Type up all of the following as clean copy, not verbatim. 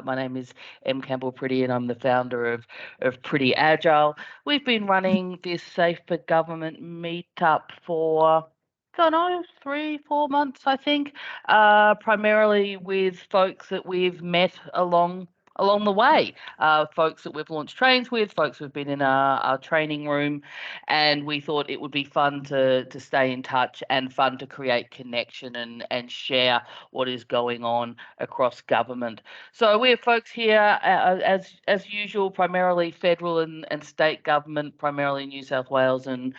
My name is M. Campbell Pretty, and I'm the founder of Pretty Agile. We've been running this Safe for Government meetup for, I don't know, 3-4 months, I think, primarily with folks that we've met along the way, folks that we've launched trains with, folks who've been in our training room, and we thought it would be fun to stay in touch and fun to create connection and share what is going on across government. So we have folks here, as usual, primarily federal and state government, primarily New South Wales and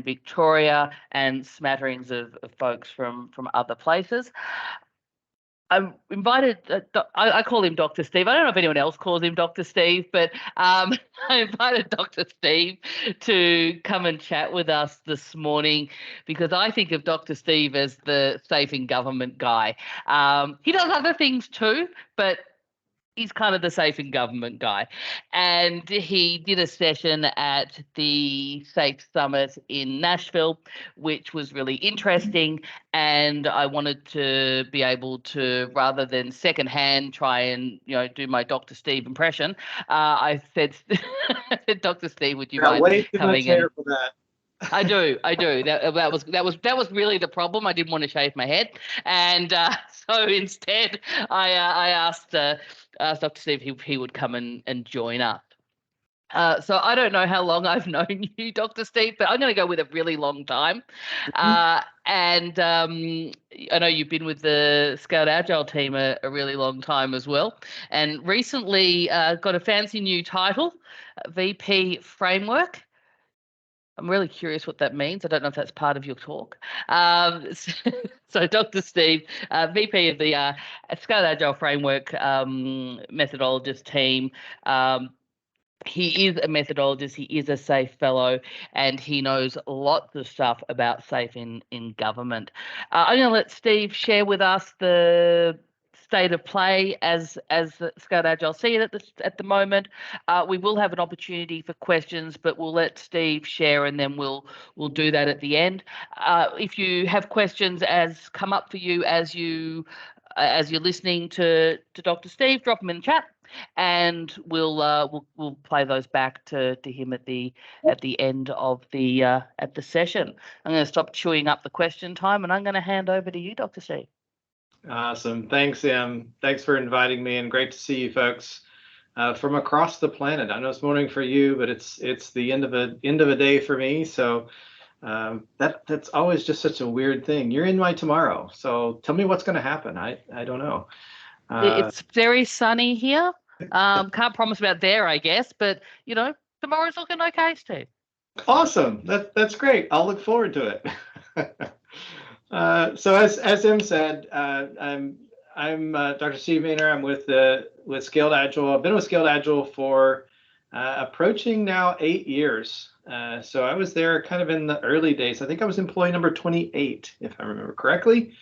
Victoria, and smatterings of folks from other places. I invited, I call him Dr. Steve. I don't know if anyone else calls him Dr. Steve, but I invited Dr. Steve to come and chat with us this morning because I think of Dr. Steve as the safe in government guy. He does other things too, but he's kind of the safe in government guy. And he did a session at the Safe Summit in Nashville, which was really interesting. And I wanted to be able to, rather than secondhand try and, do my Dr. Steve impression, I said, Dr. Steve, would you mind way too coming much hair in? For that. I do. That was really the problem. I didn't want to shave my head, and so instead, I asked Dr. Steve if he would come and join us. So I don't know how long I've known you, Dr. Steve, but I'm going to go with a really long time. And I know you've been with the Scaled Agile team a really long time as well, and recently got a fancy new title, VP Framework. I'm really curious what that means. I don't know if that's part of your talk. So Dr. Steve, VP of the Scaled Agile Framework methodologist team. He is a methodologist, he is a SAFE fellow, and he knows lots of stuff about SAFE in government. I'm going to let Steve share with us the state of play as Scaled Agile see it at the moment. We will have an opportunity for questions, but we'll let Steve share, and then we'll do that at the end. If you have questions as come up for you as you're listening to Dr. Steve, drop them in the chat, and we'll play those back to him at the end of the session. I'm going to stop chewing up the question time, and I'm going to hand over to you, Dr. Steve. Awesome. Thanks, Em. Thanks for inviting me, and great to see you folks from across the planet. I know it's morning for you, but it's the end of a day for me. So that's always just such a weird thing. You're in my tomorrow, so tell me what's going to happen. I don't know. It's very sunny here. Can't promise about there, I guess, but tomorrow's looking okay, Steve. Awesome. That's great. I'll look forward to it. So as Em said, I'm Dr. Steve Mayner. I'm with Scaled Agile. I've been with Scaled Agile for approaching now 8 years. So I was there kind of in the early days. I think I was employee number 28, if I remember correctly.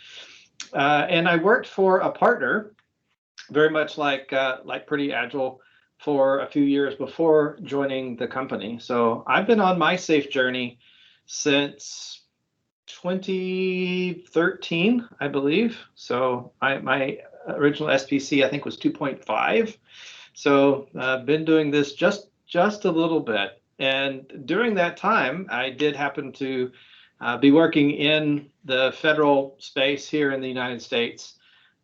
And I worked for a partner, very much like Pretty Agile, for a few years before joining the company. So I've been on my SAFE journey since 2013, I believe. So my original SPC, I think, was 2.5. So I've been doing this just a little bit. And during that time, I did happen to be working in the federal space here in the United States.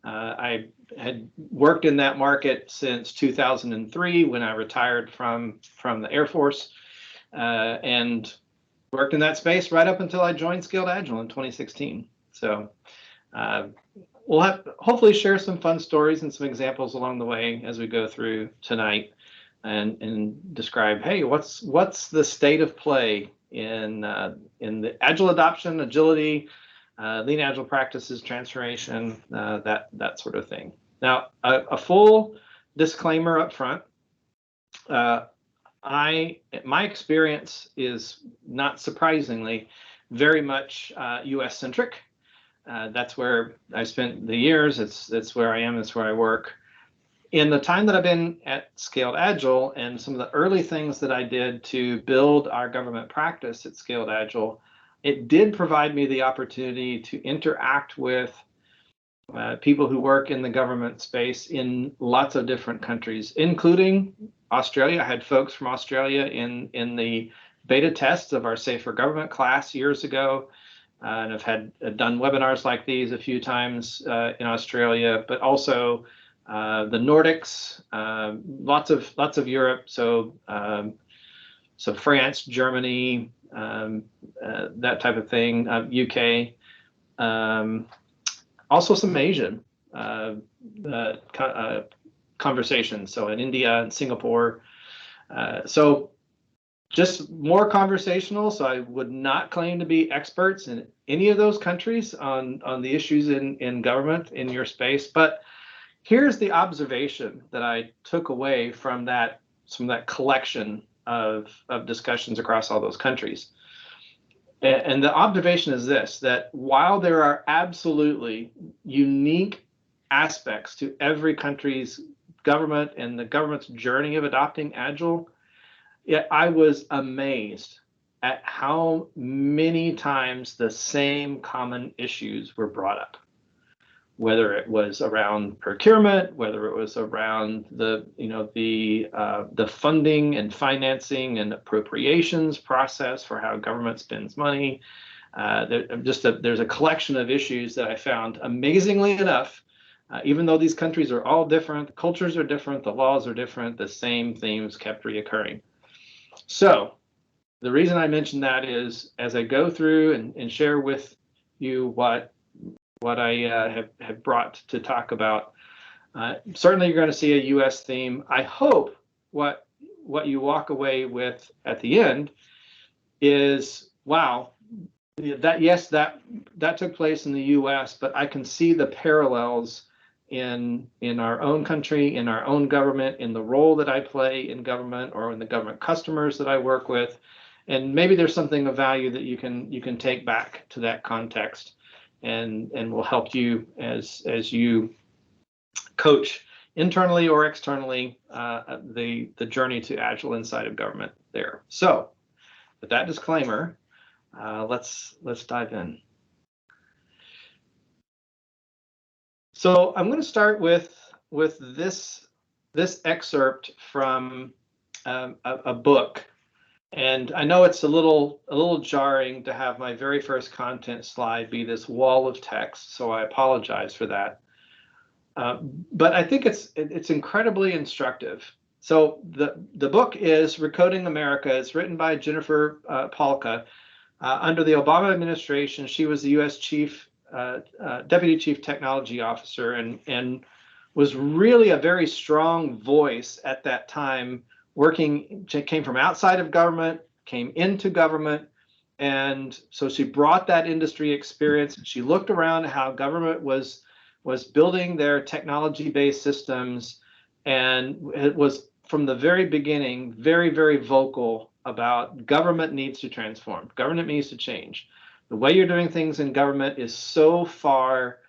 I had worked in that market since 2003 when I retired from the Air Force, and worked in that space right up until I joined Scaled Agile in 2016. So we'll hopefully share some fun stories and some examples along the way as we go through tonight, and describe, hey, what's the state of play in the Agile adoption, agility, lean Agile practices, transformation, that sort of thing. Now, a full disclaimer up front. My experience is, not surprisingly, very much U.S. centric. That's where I spent the years. That's where I am. That's where I work. In the time that I've been at Scaled Agile, and some of the early things that I did to build our government practice at Scaled Agile, it did provide me the opportunity to interact with people who work in the government space in lots of different countries, including Australia. I had folks from Australia in the beta tests of our Safer Government class years ago, and I've done webinars like these a few times in Australia, but also the Nordics, lots of Europe. So so France, Germany, that type of thing, UK. Also some Asian conversations, so in India and Singapore. So just more conversational. So I would not claim to be experts in any of those countries on the issues in government in your space. But here's the observation that I took away from that collection of discussions across all those countries. And the observation is this, that while there are absolutely unique aspects to every country's government and the government's journey of adopting Agile, yet I was amazed at how many times the same common issues were brought up, whether it was around procurement, whether it was around the funding and financing and appropriations process for how government spends money. There's a collection of issues that I found, amazingly enough, even though these countries are all different, the cultures are different, the laws are different, the same themes kept reoccurring. So the reason I mention that is, as I go through and share with you what I have brought to talk about, certainly you're going to see a U.S. theme. I hope what you walk away with at the end is, wow, that took place in the U.S., but I can see the parallels in our own country, in our own government, in the role that I play in government, or in the government customers that I work with, and maybe there's something of value that you can take back to that context, and will help you as you coach internally or externally the journey to Agile inside of government there. So with that disclaimer, let's dive in. So I'm going to start with this excerpt from a book, and I know it's a little jarring to have my very first content slide be this wall of text, so I apologize for that. But I think it's incredibly instructive. So the book is Recoding America. It's written by Jennifer Polka. Under the Obama administration, she was the U.S. Deputy Chief Technology Officer, and was really a very strong voice at that time, came from outside of government, came into government, and so she brought that industry experience. She looked around at how government was building their technology-based systems, and it was from the very beginning very, very vocal about government needs to transform, government needs to change. The way you're doing things in government is so far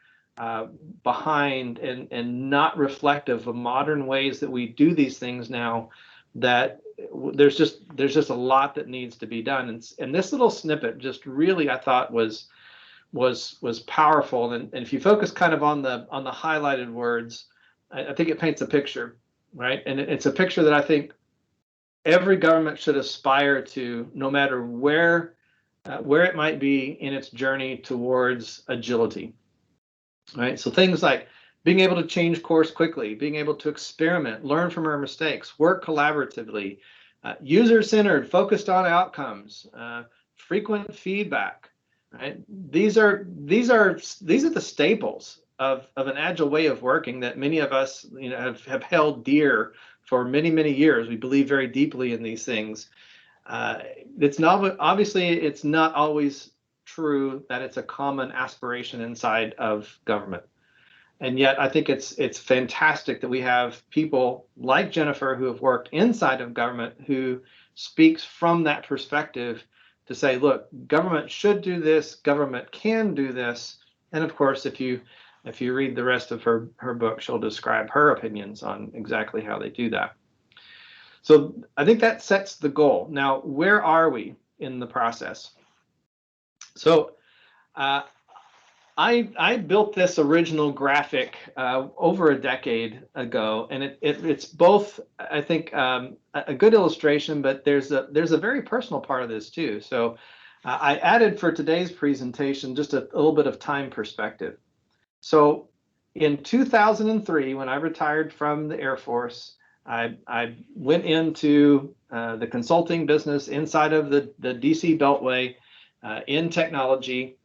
behind and not reflective of modern ways that we do these things now, that there's just a lot that needs to be done. And this little snippet just really, I thought, was powerful. And if you focus kind of on the highlighted words, I think it paints a picture, right? And it's a picture that I think every government should aspire to, no matter where it might be in its journey towards agility, right? So things like being able to change course quickly, being able to experiment, learn from our mistakes, work collaboratively, user-centered, focused on outcomes, frequent feedback, right? These are the staples of an agile way of working that many of us have held dear for many, many years. We believe very deeply in these things. It's not always true that it's a common aspiration inside of government. And yet I think it's fantastic that we have people like Jennifer who have worked inside of government, who speaks from that perspective to say, look, government should do this, government can do this. And of course, if you read the rest of her book, she'll describe her opinions on exactly how they do that. So I think that sets the goal. Now, where are we in the process? So I built this original graphic over a decade ago, and it's both, I think, a good illustration, but there's a very personal part of this too. So I added for today's presentation just a little bit of time perspective. So in 2003, when I retired from the Air Force, I went into the consulting business inside of the DC Beltway in technology.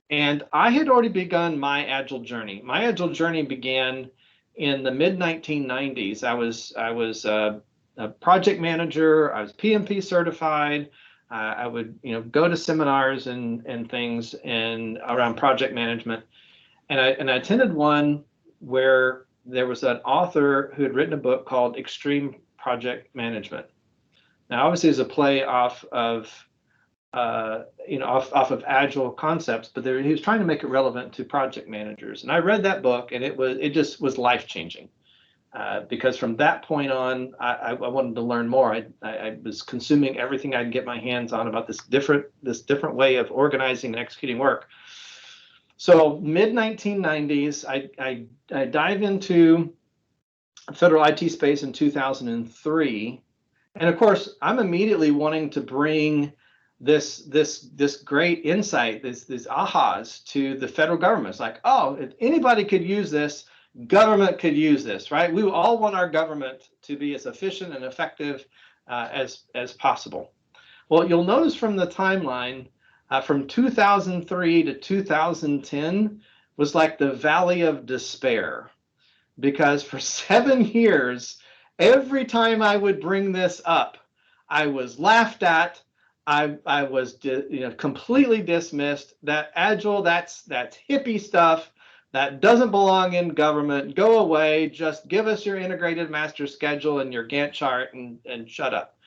And I had already begun my Agile journey. My Agile journey began in the mid 1990s. I was a project manager. I was PMP certified. I would go to seminars and things and around project management. And I attended one where there was an author who had written a book called Extreme Project Management. Now, obviously, it's a play off of off of Agile concepts, but he was trying to make it relevant to project managers. And I read that book, and it just was life changing, because from that point on, I wanted to learn more. I was consuming everything I could get my hands on about this different way of organizing and executing work. So mid 1990s, I dive into federal IT space in 2003, and of course, I'm immediately wanting to bring this great insight, these ahas to the federal government. It's like, oh, if anybody could use this, government could use this, right? We all want our government to be as efficient and effective as possible. Well, you'll notice from the timeline, from 2003 to 2010 was like the valley of despair, because for 7 years, every time I would bring this up, I was laughed at. I was completely dismissed. That Agile, that's hippie stuff. That doesn't belong in government. Go away. Just give us your integrated master schedule and your Gantt chart and shut up.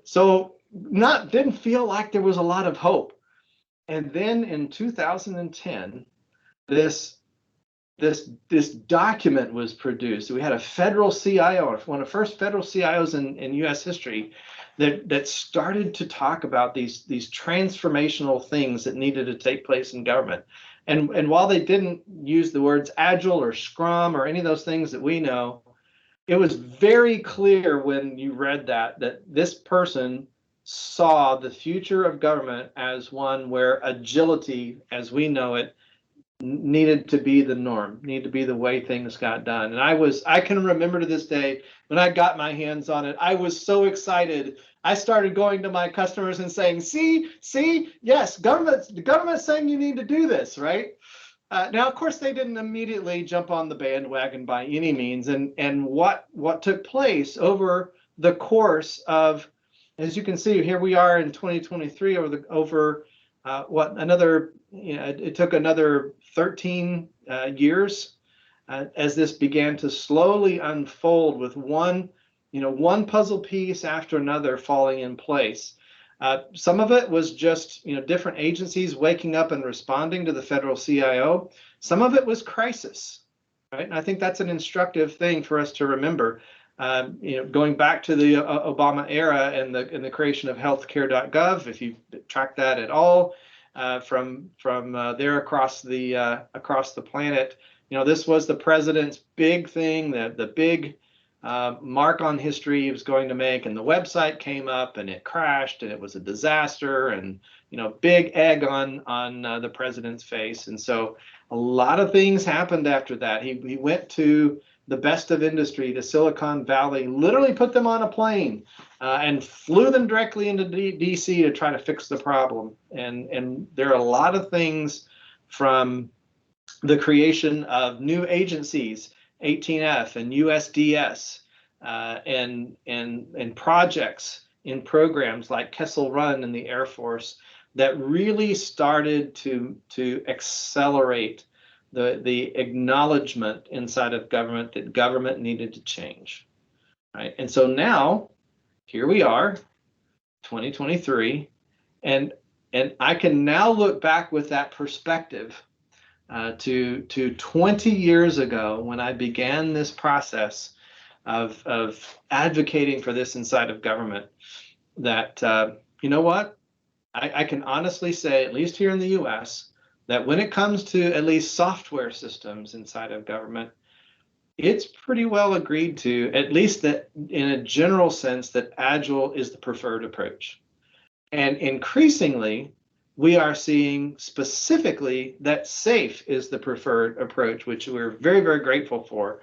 So didn't feel like there was a lot of hope. And then in 2010, this document was produced. We had a federal CIO, one of the first federal CIOs in U.S. history, that started to talk about these transformational things that needed to take place in government. And while they didn't use the words Agile or Scrum or any of those things that we know, it was very clear when you read that this person saw the future of government as one where agility, as we know it, needed to be the norm, needed to be the way things got done. And I can remember to this day when I got my hands on it, I was so excited. I started going to my customers and saying, see, yes, the government's saying you need to do this, right? Now, of course, they didn't immediately jump on the bandwagon by any means. And what took place over the course of, as you can see, here we are in 2023 it took another 13 years as this began to slowly unfold with one puzzle piece after another falling in place. Some of it was just different agencies waking up and responding to the federal CIO. Some of it was crisis, right? And I think that's an instructive thing for us to remember. Going back to the Obama era and the creation of healthcare.gov, if you track that at all, from there across the planet, this was the president's big thing, the big mark on history he was going to make, and the website came up and it crashed and it was a disaster, and big egg on the president's face. And so a lot of things happened after that. He went to the best of industry, to Silicon Valley, literally put them on a plane and flew them directly into DC to try to fix the problem. And there are a lot of things, from the creation of new agencies, 18F and USDS, and projects in programs like Kessel Run in the Air Force, that really started to accelerate the acknowledgement inside of government that government needed to change, right? And so now, here we are, 2023, and I can now look back with that perspective to 20 years ago, when I began this process of advocating for this inside of government, that you know what, I can honestly say, at least here in the U.S., that when it comes to at least software systems inside of government, it's pretty well agreed to, at least that in a general sense, that Agile is the preferred approach. And increasingly, we are seeing specifically that SAFe is the preferred approach, which we're very, very grateful for.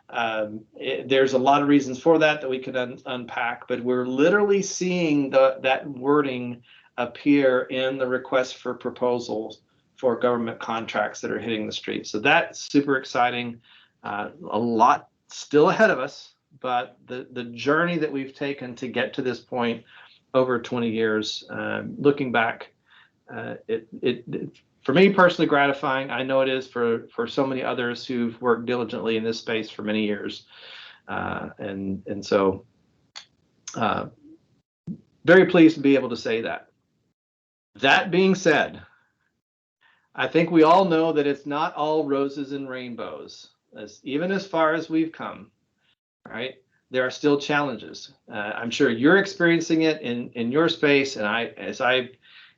There's a lot of reasons for that we could unpack, but we're literally seeing that wording appear in the request for proposals for government contracts that are hitting the street. So that's super exciting. A lot still ahead of us, but the journey that we've taken to get to this point over 20 years, looking back, it for me personally gratifying. I know it is for so many others who've worked diligently in this space for many years, and so very pleased to be able to say that. That being said, I think we all know that it's not all roses and rainbows. Even as far as we've come, right? There are still challenges. I'm sure you're experiencing it in your space, and as I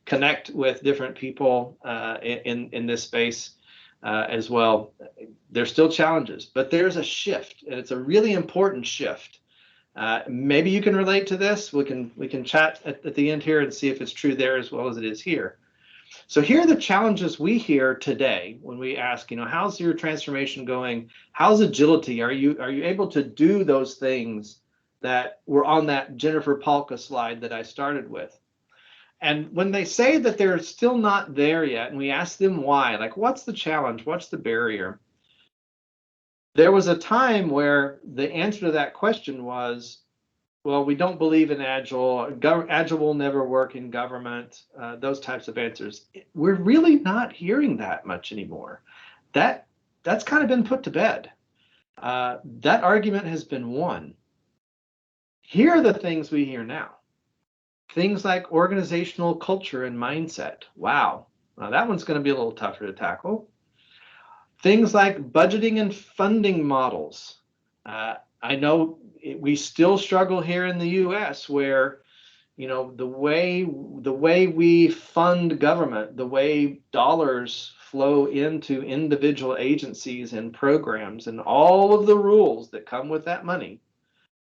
connect with different people in this space as well, there's still challenges, but there's a shift, and it's a really important shift. Maybe you can relate to this. We can chat at the end here and see if it's true there as well as it is here. So here are the challenges we hear today when we ask, how's your transformation going? How's agility? Are you able to do those things that were on that Jennifer Palka slide that I started with? And when they say that they're still not there yet, and we ask them why, like, what's the challenge? What's the barrier? There was a time where the answer to that question was, well, we don't believe in Agile. Agile will never work in government. Those types of answers. We're really not hearing that much anymore. That's kind of been put to bed. That argument has been won. Here are the things we hear now. Things like organizational culture and mindset. Wow, now that one's going to be a little tougher to tackle. Things like budgeting and funding models. I know we still struggle here in the U.S. where, the way we fund government, the way dollars flow into individual agencies and programs, and all of the rules that come with that money,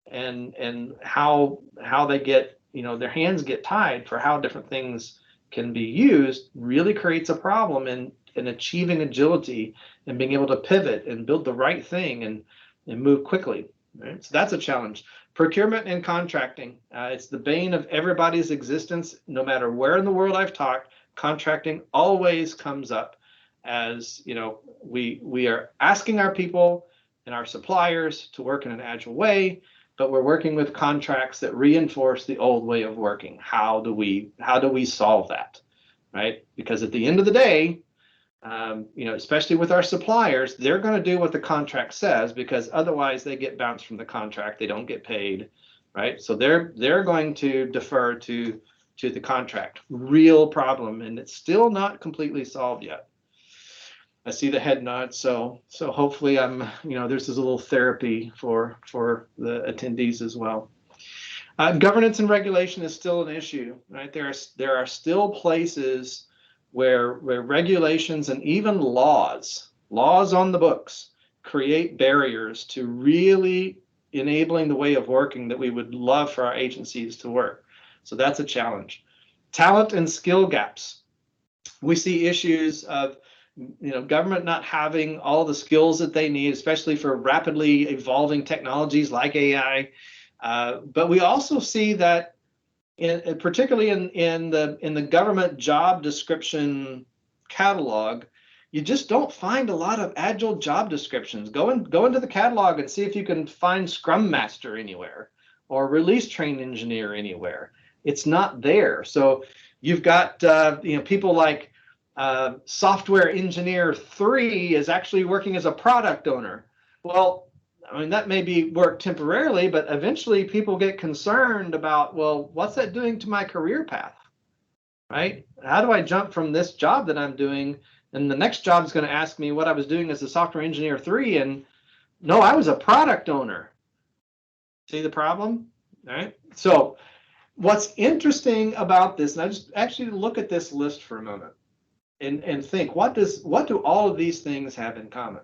and how they get, their hands get tied for how different things can be used, really creates a problem in achieving agility and being able to pivot and build the right thing and move quickly. Right? So that's a challenge. Procurement and contracting. It's the bane of everybody's existence. No matter where in the world I've talked, contracting always comes up as, we are asking our people and our suppliers to work in an agile way, but we're working with contracts that reinforce the old way of working. How do we solve that, right? Because at the end of the day, especially with our suppliers, they're going to do what the contract says, because otherwise they get bounced from the contract. They don't get paid, right? So they're going to defer to the contract. Real problem, and it's still not completely solved yet. I see the head nod, so hopefully this is a little therapy for the attendees as well. Governance and regulation is still an issue, right? There are still places where regulations and even laws on the books create barriers to really enabling the way of working that we would love for our agencies to work. So that's a challenge. Talent and skill gaps. We see issues of government not having all the skills that they need, especially for rapidly evolving technologies like AI. But we also see that, particularly in the government job description catalog, you just don't find a lot of agile job descriptions. Go into the catalog and see if you can find Scrum Master anywhere or release train engineer anywhere. It's not there. So you've got people like software engineer 3 is actually working as a product owner. Well, I mean, that may work temporarily, but eventually people get concerned about, well, what's that doing to my career path, right? How do I jump from this job that I'm doing, and the next job is going to ask me what I was doing as a software engineer 3, and no, I was a product owner. See the problem, right? So what's interesting about this, and I just actually look at this list for a moment. and think, what do all of these things have in common?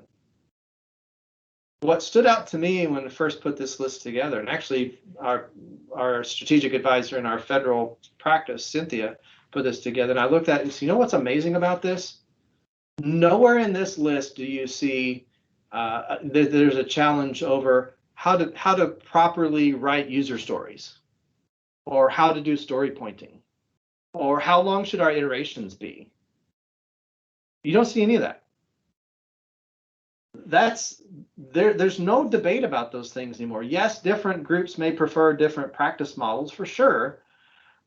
What stood out to me when I first put this list together, and actually our strategic advisor in our federal practice, Cynthia, put this together, and I looked at it and said, you know what's amazing about this? Nowhere in this list do you see there's a challenge over how to properly write user stories, or how to do story pointing, or how long should our iterations be. You don't see any of that. There's no debate about those things anymore. Yes, different groups may prefer different practice models for sure,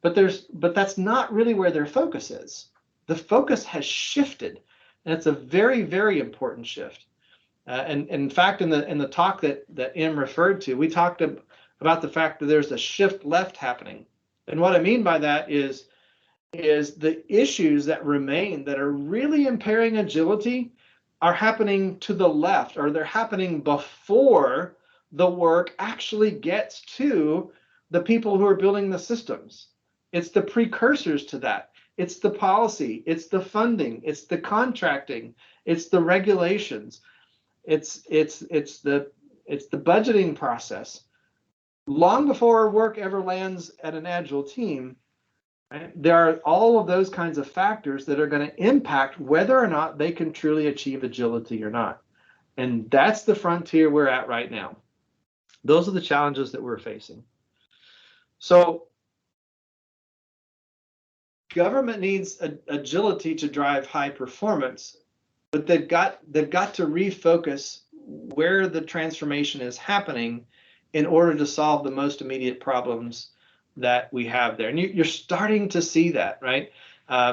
but that's not really where their focus is. The focus has shifted, and it's a very, very important shift. And in fact, in the talk that Em referred to, we talked about the fact that there's a shift left happening. And what I mean by that is the issues that remain that are really impairing agility are happening to the left, or they're happening before the work actually gets to the people who are building the systems. It's the precursors to that. It's the policy, it's the funding, it's the contracting, it's the regulations, it's the budgeting process. Long before our work ever lands at an Agile team, right, there are all of those kinds of factors that are going to impact whether or not they can truly achieve agility or not. And that's the frontier we're at right now. Those are the challenges that we're facing. So government needs agility to drive high performance, but they've got to refocus where the transformation is happening in order to solve the most immediate problems that we have there. And you're starting to see that, right?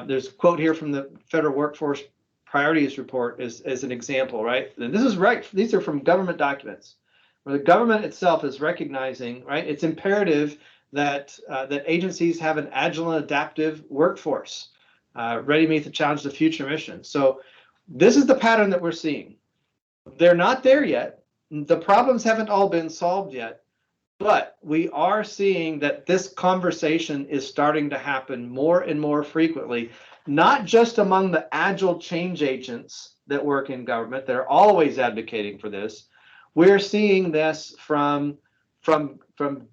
There's a quote here from the Federal Workforce Priorities Report as an example, right? And this is right. These are from government documents, where the government itself is recognizing, right? It's imperative that agencies have an agile and adaptive workforce, ready to meet the challenge of future missions. So this is the pattern that we're seeing. They're not there yet. The problems haven't all been solved yet, but we are seeing that this conversation is starting to happen more and more frequently, not just among the agile change agents that work in government. They're always advocating for this. We're seeing this from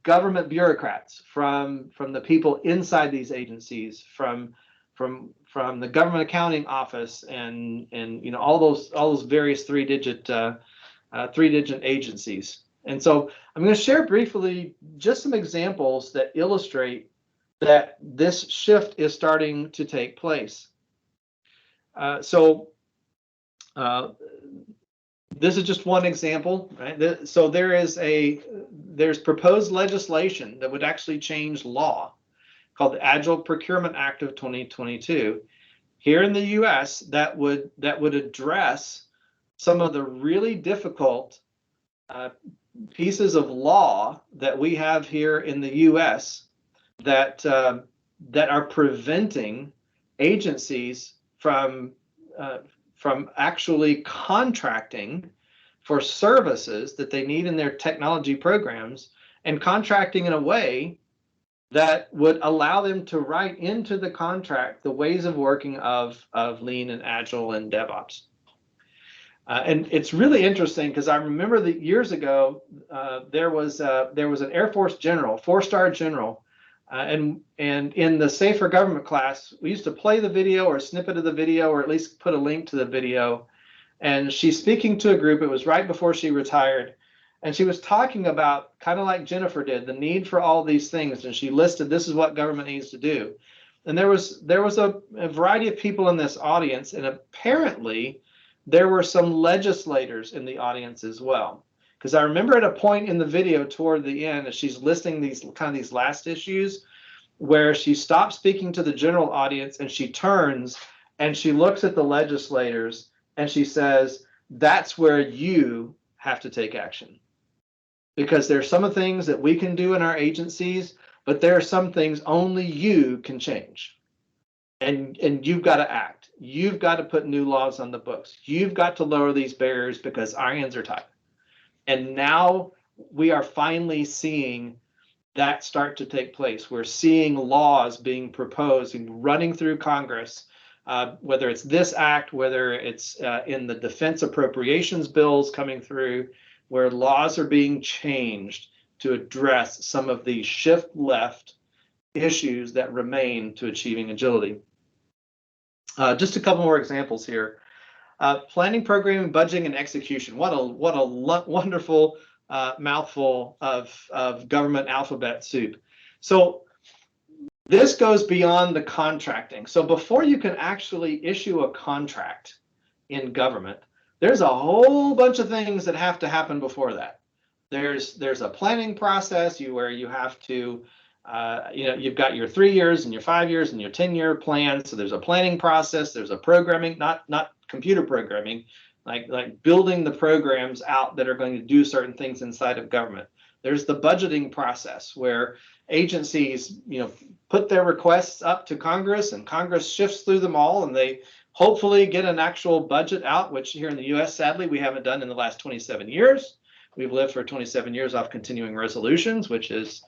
government bureaucrats, from the people inside these agencies, from the government accounting office, and all those various three-digit agencies. And so I'm going to share briefly just some examples that illustrate that this shift is starting to take place. This is just one example, right? So there's proposed legislation that would actually change law called the AGILE Procurement Act of 2022 here in the US that would address some of the really difficult pieces of law that we have here in the US that are preventing agencies from actually contracting for services that they need in their technology programs, and contracting in a way that would allow them to write into the contract the ways of working of Lean and Agile and DevOps. And it's really interesting because I remember that years ago there was an Air Force general, 4-star general, and in the Safer Government class, we used to play the video or a snippet of the video, or at least put a link to the video. And she's speaking to a group. It was right before she retired, and she was talking about, kind of like Jennifer did, the need for all these things. And she listed, this is what government needs to do. And there was a variety of people in this audience, and apparently there were some legislators in the audience as well. Because I remember at a point in the video toward the end, as she's listing these last issues, where she stops speaking to the general audience and she turns and she looks at the legislators and she says, that's where you have to take action. Because there's some things that we can do in our agencies, but there are some things only you can change. And you've got to act. You've got to put new laws on the books. You've got to lower these barriers because our hands are tied. And now we are finally seeing that start to take place. We're seeing laws being proposed and running through Congress whether it's this act, whether it's in the defense appropriations bills coming through, where laws are being changed to address some of the shift left issues that remain to achieving agility. Just a couple more examples here. Planning, programming, budgeting, and execution. What a wonderful mouthful of government alphabet soup. So this goes beyond the contracting. So before you can actually issue a contract in government, there's a whole bunch of things that have to happen before that. There's a planning process where you have to, you've got your 3 years and your 5 years and your 10-year plan. So there's a planning process. There's a programming, not computer programming, like building the programs out that are going to do certain things inside of government. There's the budgeting process where agencies, put their requests up to Congress, and Congress shifts through them all, and they hopefully get an actual budget out, which here in the U.S., sadly, we haven't done in the last 27 years. We've lived for 27 years off continuing resolutions, which is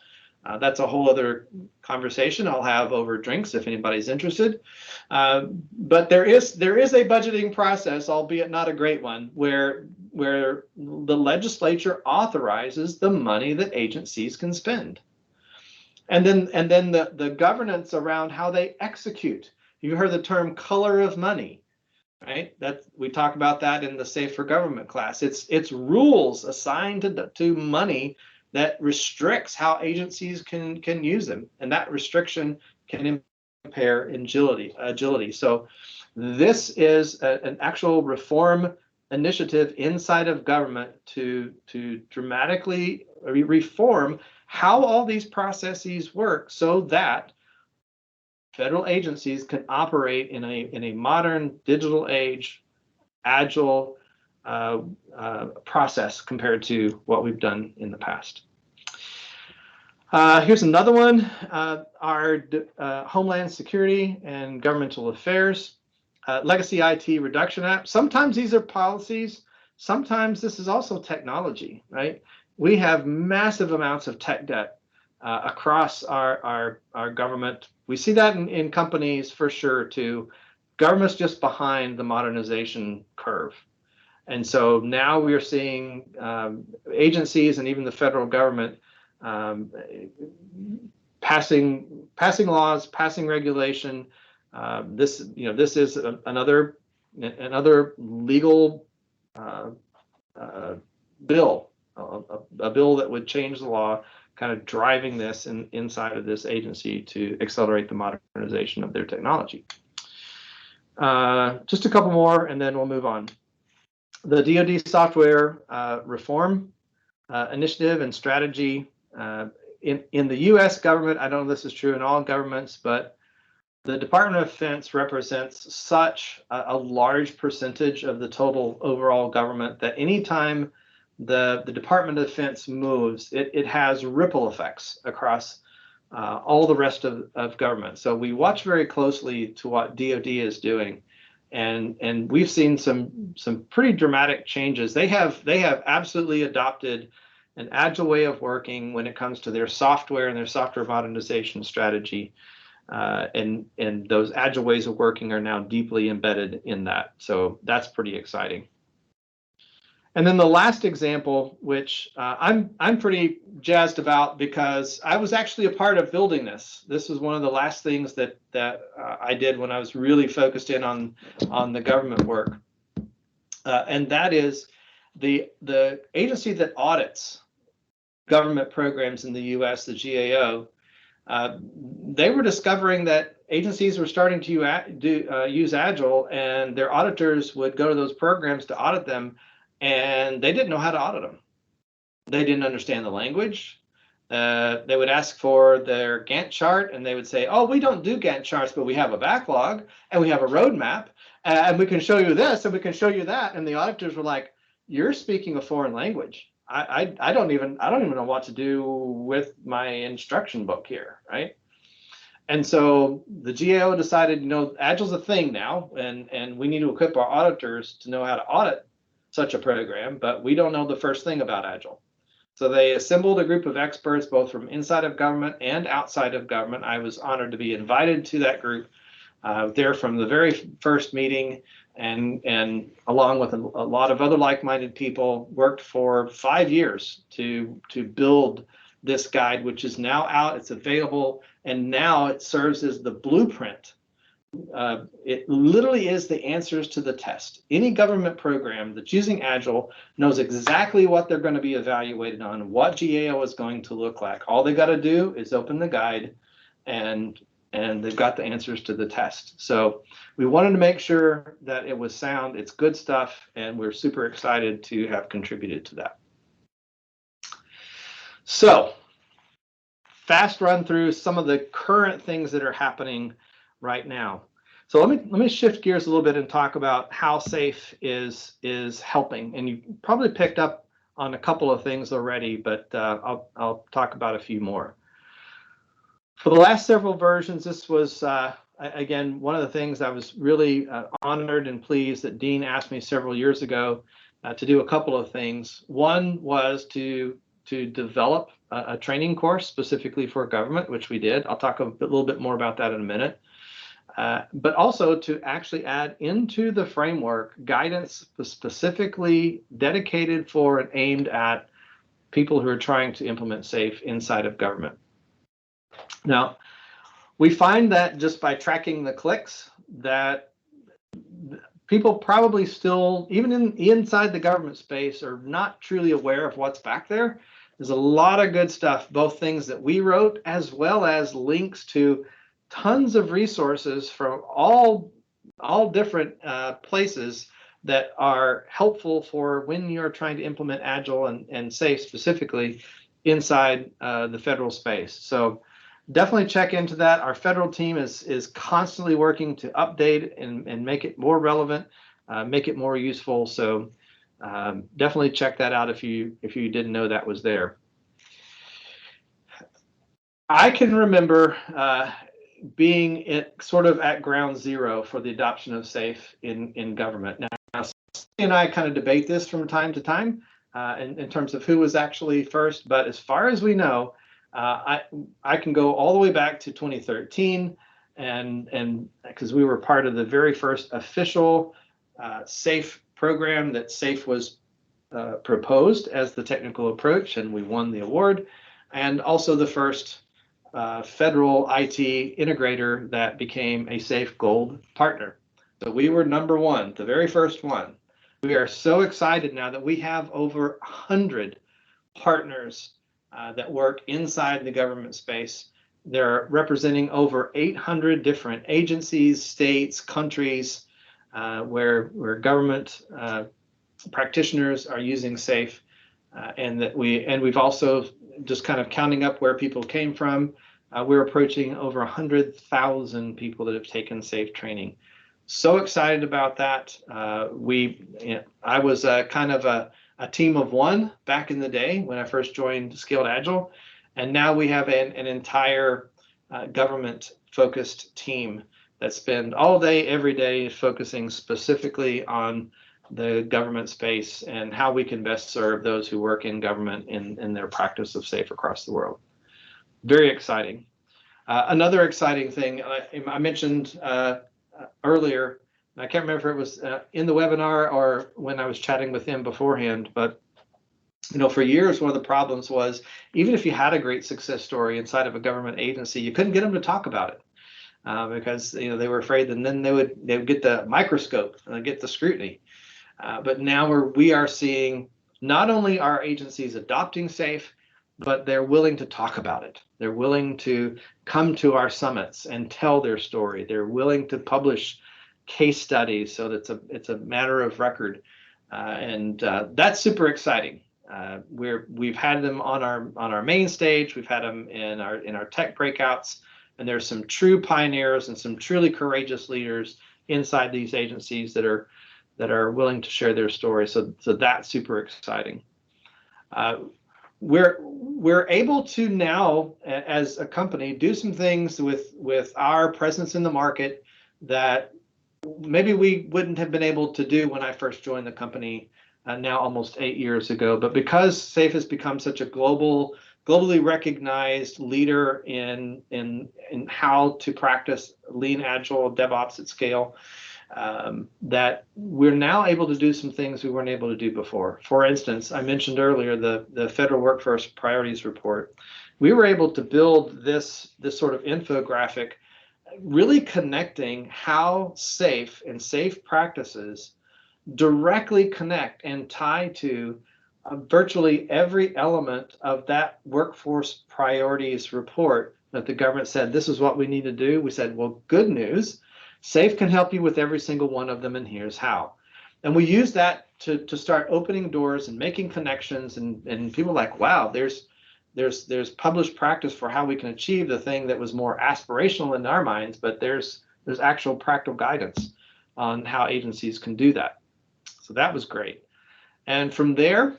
that's a whole other conversation I'll have over drinks if anybody's interested. But there is a budgeting process, albeit not a great one, where the legislature authorizes the money that agencies can spend. And then the governance around how they execute. You heard the term color of money, right? We talk about that in the Safe for Government class. It's rules assigned to money that restricts how agencies can use them, and that restriction can impair agility. So this is an actual reform initiative inside of government to dramatically reform how all these processes work so that federal agencies can operate in a modern digital age, agile process compared to what we've done in the past. Here's another one, our Homeland Security and Governmental Affairs, Legacy IT Reduction Act. Sometimes these are policies, sometimes this is also technology, right? We have massive amounts of tech debt across our government. We see that in companies for sure too. Government's just behind the modernization curve. And so now we are seeing agencies and even the federal government passing laws, passing regulation. This is another legal bill, a bill that would change the law, kind of driving this inside of this agency to accelerate the modernization of their technology. Just a couple more, and then we'll move on. The DoD Software Reform Initiative and Strategy. In the U.S. government, I don't know if this is true in all governments, but the Department of Defense represents such a large percentage of the total overall government that anytime the Department of Defense moves, it has ripple effects across all the rest of government. So we watch very closely to what DoD is doing. And we've seen some pretty dramatic changes. They have absolutely adopted an agile way of working when it comes to their software and their software modernization strategy. And those agile ways of working are now deeply embedded in that. So that's pretty exciting. And then the last example, which I'm pretty jazzed about because I was actually a part of building this. This was one of the last things that I did when I was really focused in on the government work. And that is the agency that audits government programs in the U.S., the GAO. They were discovering that agencies were starting to use Agile, and their auditors would go to those programs to audit them, and they didn't know how to audit them. They didn't understand the language. They would ask for their Gantt chart, and they would say, oh, we don't do Gantt charts, but we have a backlog, and we have a roadmap, and we can show you this, and we can show you that. And the auditors were like, you're speaking a foreign language. I don't even know what to do with my instruction book here, right? And so the GAO decided, Agile's a thing now, and we need to equip our auditors to know how to audit such a program, but we don't know the first thing about Agile. So they assembled a group of experts, both from inside of government and outside of government. I was honored to be invited to that group there from the very first meeting, and along with a lot of other like-minded people, worked for 5 years to build this guide, which is now out. It's available, and now it serves as the blueprint. It literally is the answers to the test. Any government program that's using Agile knows exactly what they're going to be evaluated on, what GAO is going to look like. All they got to do is open the guide, and they've got the answers to the test. So we wanted to make sure that it was sound. It's good stuff, and we're super excited to have contributed to that. So fast run through some of the current things that are happening right now. So let me shift gears a little bit and talk about how SAFE is helping. And you probably picked up on a couple of things already, but I'll talk about a few more. For the last several versions, this was again one of the things I was really honored and pleased that Dean asked me several years ago to do a couple of things. One was to develop a training course specifically for government, which we did. I'll talk a little bit more about that in a minute. But also to actually add into the framework guidance specifically dedicated for and aimed at people who are trying to implement SAFE inside of government. Now, we find that just by tracking the clicks that people probably still, even inside the government space, are not truly aware of what's back there. There's a lot of good stuff, both things that we wrote as well as links to tons of resources from all different places that are helpful for when you're trying to implement Agile and SAFE specifically inside the federal space. So definitely check into that. Our federal team is constantly working to update and make it more relevant, make it more useful. So definitely check that out if you didn't know that was there. I can remember being sort of at ground zero for the adoption of SAFE in government. Now, Steve and I kind of debate this from time to time in terms of who was actually first, but as far as we know, I can go all the way back to 2013, and because we were part of the very first official SAFE program that SAFE was proposed as the technical approach, and we won the award, and also the first federal IT integrator that became a SAFE Gold partner. So we were number one, the very first one. We are so excited now that we have over 100 partners that work inside the government space. They're representing over 800 different agencies, states, countries, where government practitioners are using SAFE, and we've also, just kind of counting up where people came from, we're approaching over 100,000 people that have taken SAFE training. So excited about that. I was kind of a team of one back in the day when I first joined Scaled Agile, and now we have an entire government-focused team that spend all day, every day, focusing specifically on the government space and how we can best serve those who work in government in their practice of SAFE across the world. Very exciting. Another exciting thing I mentioned earlier, I can't remember if it was in the webinar or when I was chatting with him beforehand, but for years, one of the problems was even if you had a great success story inside of a government agency, you couldn't get them to talk about it because they were afraid that then they would get the microscope and get the scrutiny. But now we are seeing not only are agencies adopting SAFE, but they're willing to talk about it. They're willing to come to our summits and tell their story. They're willing to publish case studies so that it's a matter of record, and that's super exciting. We've had them on our main stage. We've had them in our tech breakouts, and there's some true pioneers and some truly courageous leaders inside these agencies that are willing to share their story. So that's super exciting. We're able to now, as a company, do some things with our presence in the market that maybe we wouldn't have been able to do when I first joined the company now almost 8 years ago. But because SAFE has become such a global globally recognized leader in how to practice lean, agile, DevOps at scale. That we're now able to do some things we weren't able to do before. For instance, I mentioned earlier the Federal Workforce Priorities Report. We were able to build this sort of infographic, really connecting how safe and safe practices directly connect and tie to virtually every element of that workforce priorities report that the government said, this is what we need to do. We said, well, good news. SAFE can help you with every single one of them, and here's how. And we use that to start opening doors and making connections, and people are like, wow, there's published practice for how we can achieve the thing that was more aspirational in our minds, but there's actual practical guidance on how agencies can do that. So that was great. And from there,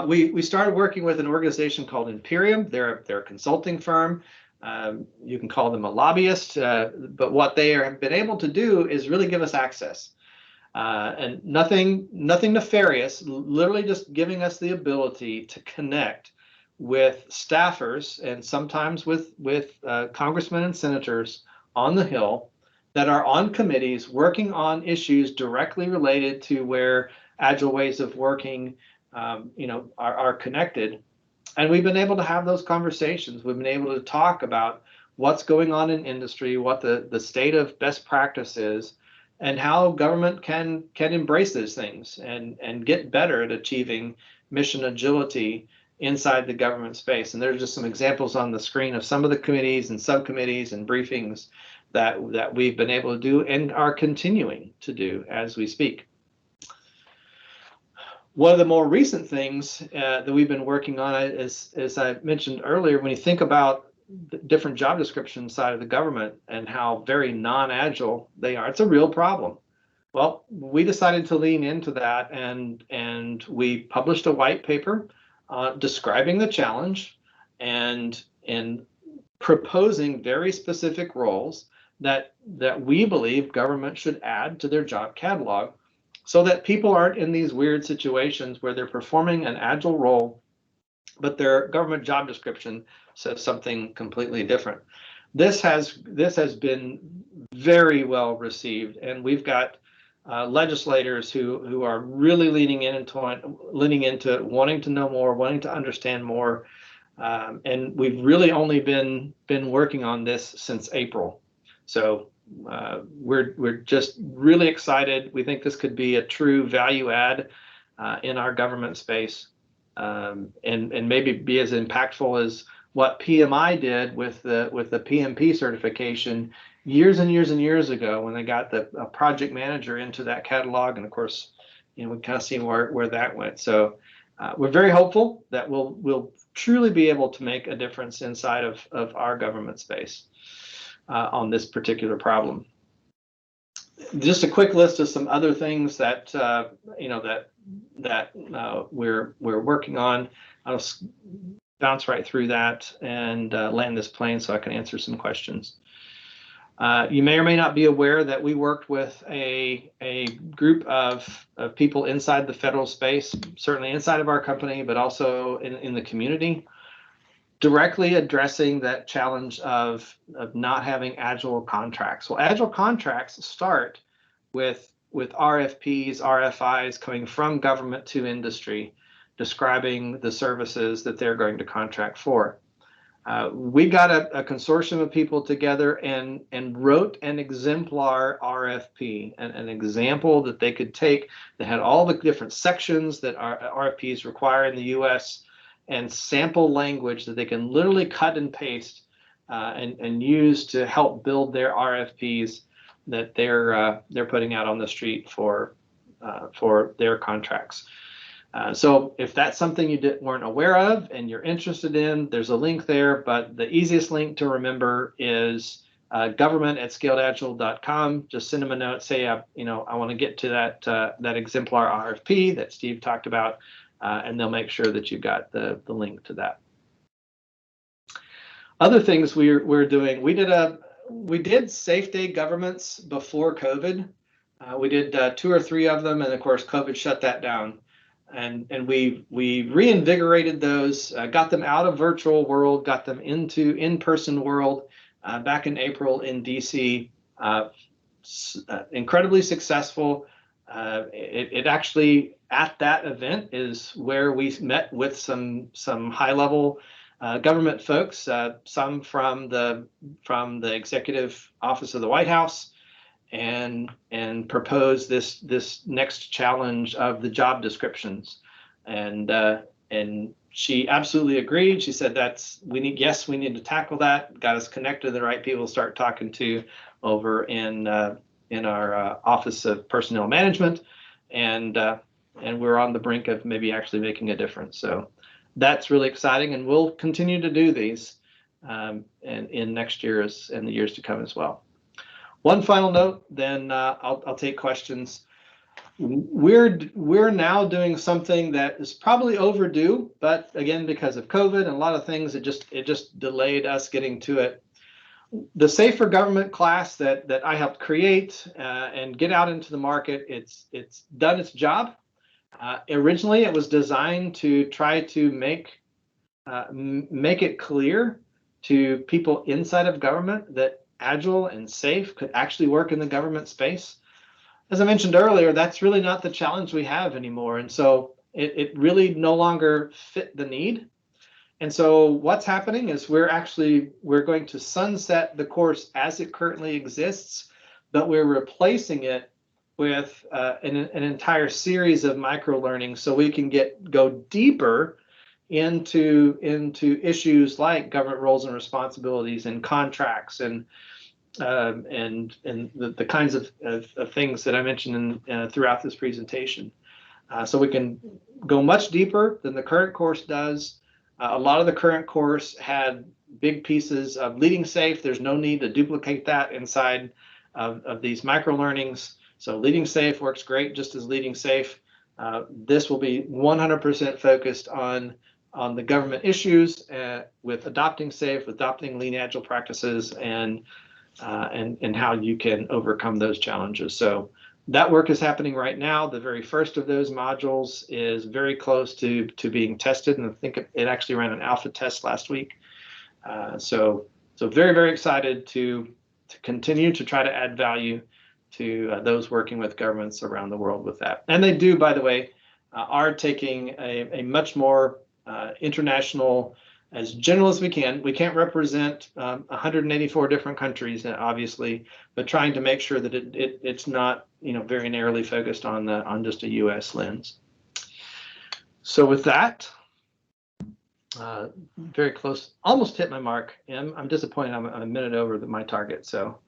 we started working with an organization called Imperium. They're a consulting firm. You can call them a lobbyist, but what they have been able to do is really give us access. And nothing nefarious, literally just giving us the ability to connect with staffers and sometimes with congressmen and senators on the Hill that are on committees working on issues directly related to where agile ways of working are connected. And we've been able to have those conversations. We've been able to talk about what's going on in industry, what the state of best practice is, and how government can embrace those things and get better at achieving mission agility inside the government space. And there's just some examples on the screen of some of the committees and subcommittees and briefings that we've been able to do and are continuing to do as we speak. One of the more recent things that we've been working on is, as I mentioned earlier, when you think about the different job descriptions side of the government and how very non-agile they are, it's a real problem. Well, we decided to lean into that, and we published a white paper describing the challenge and proposing very specific roles that we believe government should add to their job catalog, so that people aren't in these weird situations where they're performing an agile role, but their government job description says something completely different. This has been very well received, and we've got legislators who are really leaning into it, wanting to know more, wanting to understand more, and we've really only been working on this since April. So we're just really excited. We think this could be a true value add in our government space, and maybe be as impactful as what PMI did with the PMP certification years and years and years ago when they got a project manager into that catalog. And of course, we kind of see where that went. So we're very hopeful that we'll truly be able to make a difference inside of our government space on this particular problem. Just a quick list of some other things that we're working on. I'll bounce right through that and land this plane so I can answer some questions. You may or may not be aware that we worked with a group of people inside the federal space, certainly inside of our company, but also in the community, directly addressing that challenge of not having agile contracts. Well, agile contracts start with RFPs, RFIs coming from government to industry, describing the services that they're going to contract for. We got a consortium of people together and wrote an exemplar RFP, an example that they could take that had all the different sections that RFPs require in the U.S. and sample language that they can literally cut and paste and use to help build their RFPs that they're putting out on the street for their contracts. So if that's something you weren't aware of and you're interested in, there's a link there. But the easiest link to remember is government@scaledagile.com. Just send them a note, say, I want to get to that exemplar RFP that Steve talked about, and they'll make sure that you've got the link to that. Other things we're doing, we did Safe Day governments before COVID. We did 2 or 3 of them, and of course COVID shut that down. and we reinvigorated those, got them out of virtual world, got them into in-person world back in April in DC. Incredibly successful. It actually, at that event, is where we met with some high-level government folks, some from the Executive Office of the White House, and propose this next challenge of the job descriptions, and she absolutely agreed. She said we need to tackle that. Got us connected to the right people to start talking to over in our Office of Personnel Management, and we're on the brink of maybe actually making a difference. So that's really exciting, and we'll continue to do these and in next year's and the years to come as well. One final note, then I'll take questions. We're now doing something that is probably overdue, but again, because of COVID and a lot of things, it just delayed us getting to it. The Safer Government class that I helped create and get out into the market, it's done its job. Originally, it was designed to try to make it clear to people inside of government that Agile and SAFE could actually work in the government space. As I mentioned earlier, that's really not the challenge we have anymore. And so it really no longer fit the need. And so what's happening is we're going to sunset the course as it currently exists, but we're replacing it with an entire series of micro learning so we can go deeper into issues like government roles and responsibilities and contracts and the kinds of things that I mentioned throughout this presentation. So we can go much deeper than the current course does. A lot of the current course had big pieces of leading safe. There's no need to duplicate that inside of these micro learnings. So leading safe works great just as leading safe. This will be 100% focused on the government issues with adopting safe, adopting lean agile practices, and how you can overcome those challenges. So that work is happening right now. The very first of those modules is very close to being tested, and I think it actually ran an alpha test last week. So very, very excited to continue to try to add value to those working with governments around the world with that. And they do, by the way, are taking a much more international, as general as we can. We can't represent 184 different countries, obviously, but trying to make sure that it's not very narrowly focused on just a U.S. lens. So with that, very close, almost hit my mark. I'm disappointed. I'm a minute over my target. So